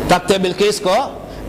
तख्ते बिल्किस को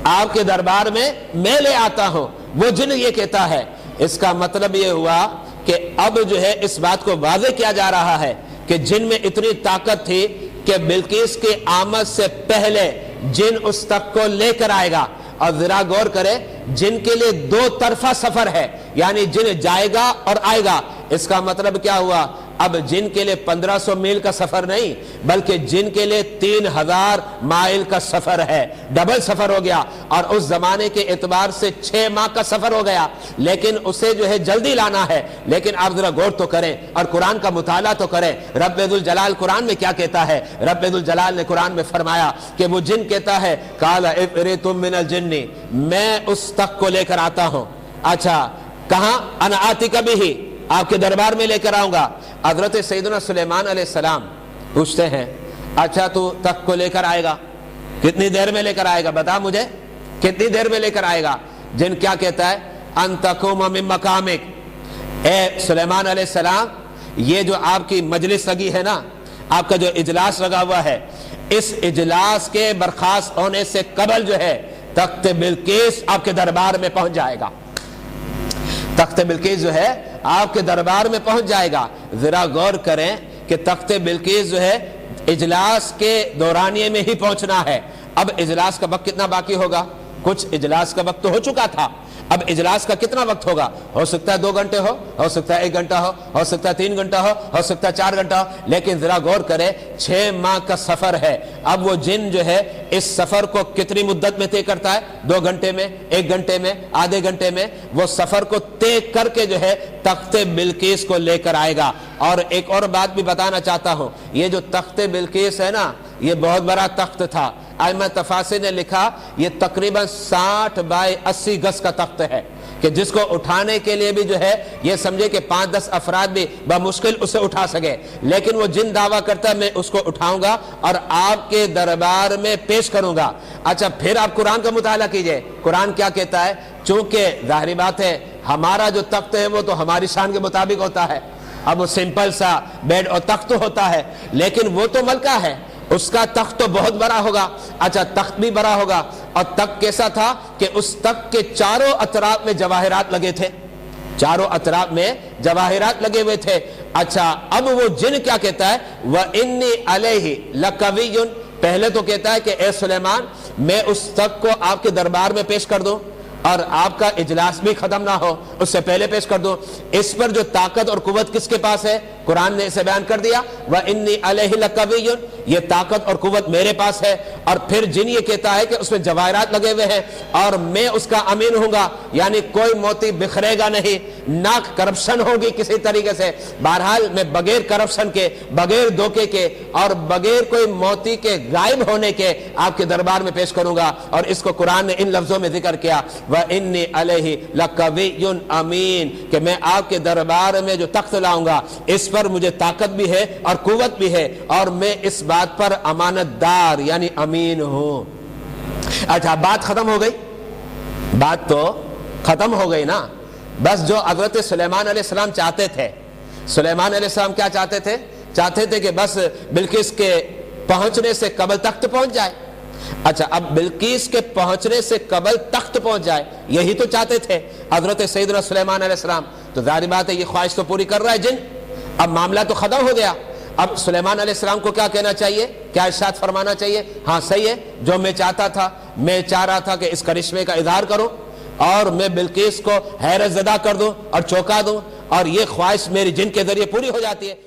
आपके दरबार में मैं ले आता हूं। वो जिन ये कहता है, इसका मतलब ये हुआ कि अब जो है इस बात को वाज़ेह किया जा रहा है कि जिन में इतनी ताकत थी कि बिल्किस की आमद से पहले जिन उस तख्त को लेकर आएगा। और जरा गौर करें, जिन के लिए दो तरफा सफर है, यानी जिन जाएगा और आएगा। इसका मतलब क्या हुआ, अब जिन के लिए 1500 मील का सफर नहीं, बल्कि जिन के लिए 3000 माइल का सफर है, डबल सफर हो गया। और उस जमाने के एतबार से 6 माह का सफर हो गया, लेकिन उसे जो है जल्दी लाना है। लेकिन आप जरा गौर तो करें और कुरान का मुताला तो करें। रब्बुल जलाल कुरान में क्या कहता है? रब्बुल जलाल ने कुरान में फरमाया कि वो जिन कहता है, काला इफ़रीतुम मिनल जिन्नी, मैं उस तख्त को लेकर आता हूं। अच्छा, कहां? अना आतिका बिही, आपके दरबार में लेकर आऊंगा। हजरत सैयदना सुलेमान अलैहिस्सलाम पूछते हैं, अच्छा तू तख्त को लेकर आएगा, कितनी देर में लेकर आएगा? बता मुझे, कितनी देर में लेकर आएगा? जिन क्या कहता है? अन तक़ूम मिन मकामिक, ए सुलेमान अलैहिस्सलाम, ये जो आपकी मजलिस लगी है ना, आपका जो इजलास लगा हुआ है, इस इजलास के बर्खास्त होने से कबल जो है तख्त बिल्किस आपके दरबार में पहुंच जाएगा। तख्त बिल्किस जो है आपके दरबार में पहुंच जाएगा। जरा गौर करें कि तख्त बिल्किस जो है इजलास के दौरानिये में ही पहुंचना है। अब इजलास का वक्त कितना बाकी होगा? कुछ इजलास का वक्त तो हो चुका था, अब इजलास का कितना वक्त होगा? हो सकता है 2 घंटे हो सकता है 1 घंटा हो सकता है 3 घंटा हो सकता है 4 घंटा हो। लेकिन जरा गौर करें, 6 माह का सफर है। अब वो जिन जो है इस सफर को कितनी मुद्दत में तय करता है? 2 घंटे में, 1 घंटे में, आधे घंटे में वो सफर को तय करके जो है तख्त बिल्किस को लेकर आएगा। और एक और बात भी बताना चाहता हूं, ये जो तख्त बिल्किस है ना, ये बहुत बड़ा तख्त था। आइमा तफासिर ने लिखा ये तकरीबन 60 बाय 80 गज का तख्त है, कि जिसको उठाने के लिए भी जो है ये समझे कि 5-10 अफराद भी बमुश्किल उसे उठा सके। लेकिन वो जिन दावा करता है मैं उसको उठाऊंगा और आपके दरबार में पेश करूंगा। अच्छा, फिर आप कुरान का मुताला कीजिए, कुरान क्या कहता है? चूंकि जाहिर बात है हमारा जो तख्त है वो तो हमारी शान के मुताबिक होता है। अब वो सिंपल सा बेड और तख्त होता है, लेकिन वो तो मलका है, उसका तख्त तो बहुत बड़ा होगा। अच्छा, तख्त भी बड़ा होगा। और तख्त कैसा था कि उस तख्त के चारों अतराफ में जवाहिरात लगे थे, चारों अतराफ में जवाहिरात लगे हुए थे। अच्छा, अब वो जिन क्या कहता है? व इन्नी अलैहि लकवियुन, पहले तो कहता है कि ए सुलेमान, मैं उस तख्त को आपके दरबार में पेश कर दूं और आपका इजलास भी खत्म ना हो उससे पहले पेश कर दो। इस पर जो ताकत और कुव्वत किसके पास है? कुरान ने इसे बयान कर दिया, व इन्नी अलैहि लकवियुन, ये ताकत और कुव्वत मेरे पास है। और फिर जिन ये कहता है कि उसमें जवाहरात लगे हुए हैं और मैं उसका अमीन हूंगा, यानी कोई मोती बिखरेगा नहीं, ना करप्शन होगी किसी तरीके से। बहरहाल मैं बगैर करप्शन के, बगैर धोखे के और बगैर कोई मोती के गायब होने के आपके दरबार में पेश करूंगा। और इसको कुरान ने इन लफ्जों में जिक्र किया, व इन्नी अलैहि लकवियुन अमीन, कि मैं आपके दरबार में जो तख्त लाऊंगा इस पर मुझे ताकत भी है और कुव्वत भी है, और मैं इस बात पर अमानतदार यानी अमीन हूं। अच्छा, बात खत्म हो गई? बात तो खत्म हो गई ना। बस जो हजरत सुलेमान अलैहिस्सलाम चाहते थे, सुलेमान अलैहिस्सलाम क्या चाहते थे? चाहते थे कि बस बिल्किस के पहुंचने से कबल तख्त पहुंच जाए। अच्छा, अब बिल्किस के पहुंचने से कबल तख्त पहुंच जाए, यही तो चाहते थे हजरत सैयदना सुलेमान अलैहिस्सलाम। तो जाहिर बात है ये ख्वाहिश तो पूरी कर रहा है जिन। अब मामला तो खत्म हो गया। अब सुलेमान अलैहिस्सलाम को क्या कहना चाहिए? क्या इरशाद फरमाना चाहिए? हाँ सही है, जो मैं चाहता था, मैं चाह रहा था कि इस करिश्मे का इजहार करूं और मैं बिल्किस को हैरत ज़दा कर दूं और चौंका दूं, और ये ख्वाहिश मेरी जिन के जरिए पूरी हो जाती है।